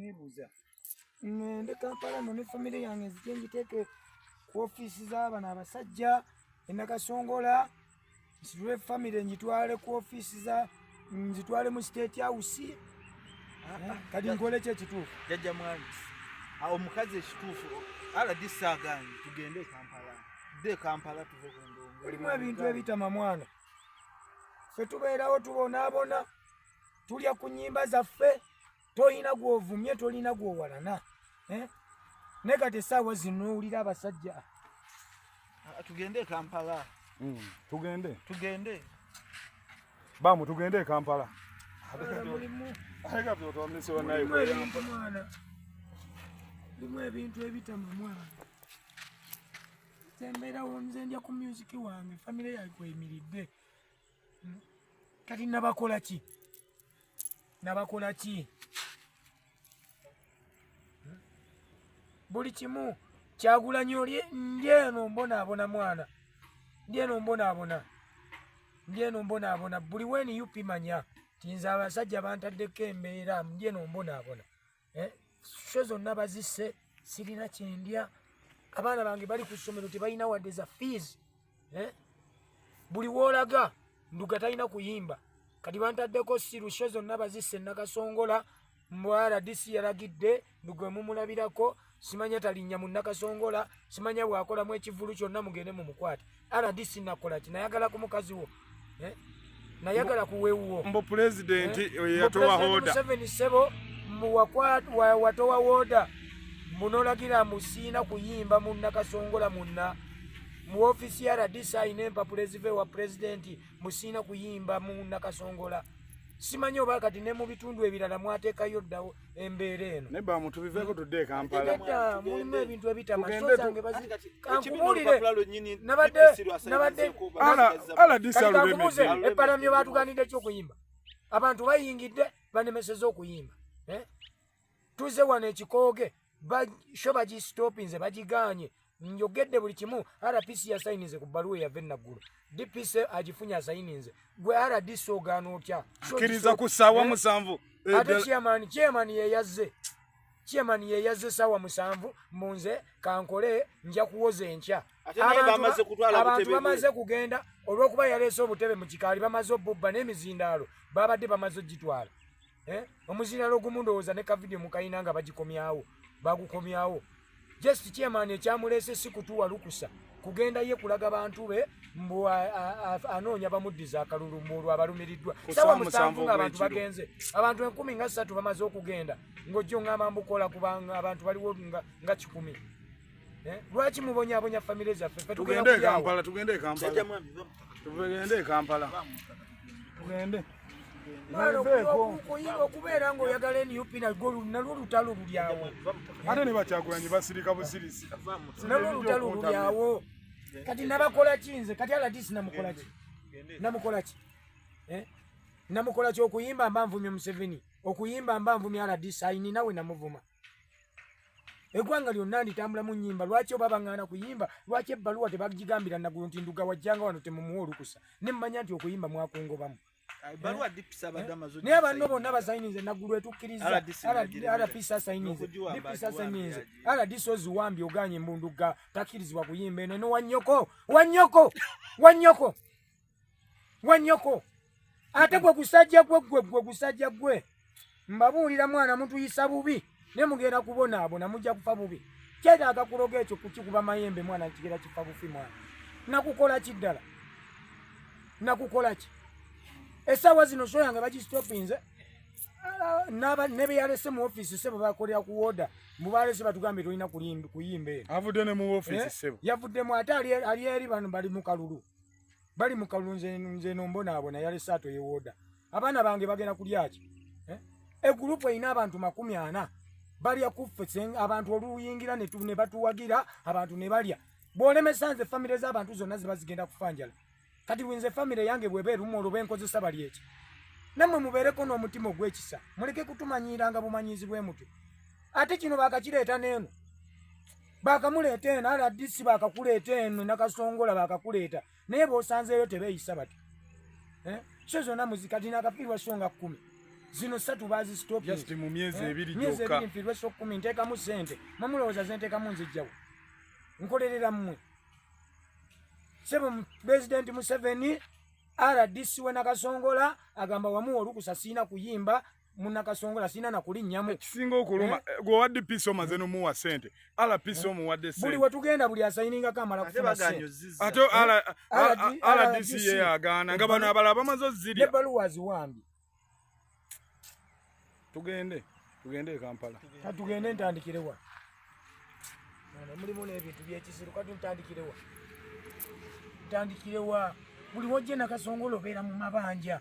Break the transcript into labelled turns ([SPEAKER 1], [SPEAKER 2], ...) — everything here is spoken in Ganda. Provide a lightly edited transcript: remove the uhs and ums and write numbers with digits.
[SPEAKER 1] nebuza ngende Kampala no ne family yange nziteke ku office z'abana abasajja Nakasongola nsitule family njitwale ku office za nzitwale mu state house kadi nkole kye kituufu
[SPEAKER 2] jajja mwami awo mukazi ekituufu ala disaganye tugende Kampala de Kampala tuve ku ndongo
[SPEAKER 1] mulimu ebintu ebitama mwana ffe tubeerawo tubonaabona tulya ku nnyimba zaffe toyina gw'ovumye tolina gw'owalana ne kati essaawa zino owulira abasajja
[SPEAKER 2] tugende Kampala
[SPEAKER 3] tugende bamu tugende Kampala
[SPEAKER 1] limu ebintu ebitama mwana tembeerawo nze ndya ku music wange famire yakweyimiridde kati nabakola ki buli kimu Kyagulanyi oli ndyeno mbonaabona mwana ndyeno mbonaabona buli weni yupi manya tinza abasajja bantaddeko embeera ndyeno mbonaabona sho zonna bazisse sirina kyendya abaana bange bali ku ssomero tebalina wadde za fees buli woolaga nduga talina kuyimba kati bantaddeko siru sho zonna bazisse Nakasongola mu RDC yalagidde nduga mumulabirako simanya talinnya mu Nakasongola simanya bwakolamu ekivulu kyonna mugende mu mukwate RDC nakola ki nayagala ku mukazi wo nayagala kuweewuwo
[SPEAKER 3] mbo president yatowa hoda
[SPEAKER 1] 77 watowa woda munolagira musiina kuyimba mu Nakasongola mu ofisi ya RDC ayina empapula zive wa president musiina kuyimba mu Nakasongola simanyi oba kati ne mu bitundu ebirala mwateekayo ddawo embeera eno
[SPEAKER 3] ne bamu tubiveeko tudde Kampala
[SPEAKER 1] mulimu ebintu ebitama sozange kankubuulire nabadde kankubuuze epalamyo baatuganidde ekyokuyimba abantu bayingidde banemeseza okuyimba tuze wano ekikooge sho bagistopinze bagiganye njogedde buli kimu RPC yasayinize ku bbaluwa yava enaggulu DPC agifunye asayininze gwe RDC ogaana otya
[SPEAKER 3] akkiriza ku ssaawa 7
[SPEAKER 1] ate chairman yeyazze ssaawa 7 munze kankole nja kuwoza enkya abantu bamaze kugenda olw'okuba yaleese obutebe mu kikaali bamaze obubba n'emizindaalo babadde bamaze ogitwala omuzindaalo ogumu ndowooza ne kavidiyo mukayina nga bagukomyawo just chairman ekyamuleese si kutuwa lukusa kugenda ye kulaga bantu be mbu anoonya bamuddiza akalulu olwo abalumiriddwa ssaawa 7 ng'abantu bagenze abantu 13 bamaze okugenda ng'ojja oŋŋamba mbukola kubanga abantu baliwo nga 100 lwaki mubonyaabonya famire zaffe
[SPEAKER 3] tugende Kampala
[SPEAKER 1] okubeera ng'oyagala NUP nalwo olutalo lulyawo
[SPEAKER 3] ate ne Bakyagulanyi basirika busirisi
[SPEAKER 1] nalwo olutalo lulyawo kati nabakola ki nze kati RDC namukola ki okuyimba mbanvumye Museveni okuyimba mbanvumye RDC ayinina we namuvuma eggwanga lyonna nditambula mu nnyimba lwaki oba baŋŋaana kuyimba lwaki ebbaluwa tebagigambira naggulu nti nduga wajjanga wano temumuwa olukusa ne mmanya nti okuyimba mwakungobamu naye banno bonna basayinize naggulu etukkiriza RPC asayinize DPC asayinize RDC oziwambye oganye embunduga takkirizibwa kuyimba eno eno wanyoko ate gwe gusajja gwe mbabuulira mwana mutuyisa bubi ne mugenda kubonaabona mujja kufa bubi kyetaaga kuloga ekyo kukikuba mayembe mwana kigera kifa bufi mwana nakukola ki ddala essaawa zino sho yange bagistopinze ne beyalese mu office sebo bakolera ku woda mubalese batugambye tolina kuyimba eno
[SPEAKER 3] avudde ne mu office sebo
[SPEAKER 1] yavuddemu ate ali eri bano bali mu kalulu nze nombonaabona yalese ato yewoda abaana bange bagenda kulyaki egurupu erina abantu 40 balya kuffe abantu oluyingira ne batuwagira abantu ne balya bw'olemesa nze famire z'abantu zonna zibazigenda kufa njala kati winze famire yange bweba erumu olwo benkozesa bali eki nammwe mubeereko n'omutima ogw'ekisa muleke kutumanyiranga bumanyizi bwe mutyo ate kino bakakireeta n'eno bakamuleeta eno RDC bakakuleeta eno Nakasongola bakakuleeta naye bw'osanzeeyo tebeeyisa batyo so zonna muzikati n'akafiirwa songa 10 zino 3 bazi stop
[SPEAKER 3] just mu myezi 2
[SPEAKER 1] myezi
[SPEAKER 3] jokka
[SPEAKER 1] 2 mfirwe so 10 ntekamu sente mamulowooza zentekamu nzijjawo nkolerera mmwe sebo President Museveni RDC we Nakasongola agamba wamu olukusa sina kuyimba Munakasongola sina na kulinnyamu
[SPEAKER 3] ekisinga okuluma gwe wadde piso maze nomuwa sente ala piso muwadde sente
[SPEAKER 1] buli wetugenda buli asayininga kamala kufuna sente
[SPEAKER 3] ate RDC ye agaana nga bano abala bamaze ozirya
[SPEAKER 1] nebaluwa ziwambi
[SPEAKER 3] tugende Kampala
[SPEAKER 1] tugende ntandikirewa mulimu n'ebintu byekisiru kati ntandikirewa buli wojje Nakasongola obeera mu mabanja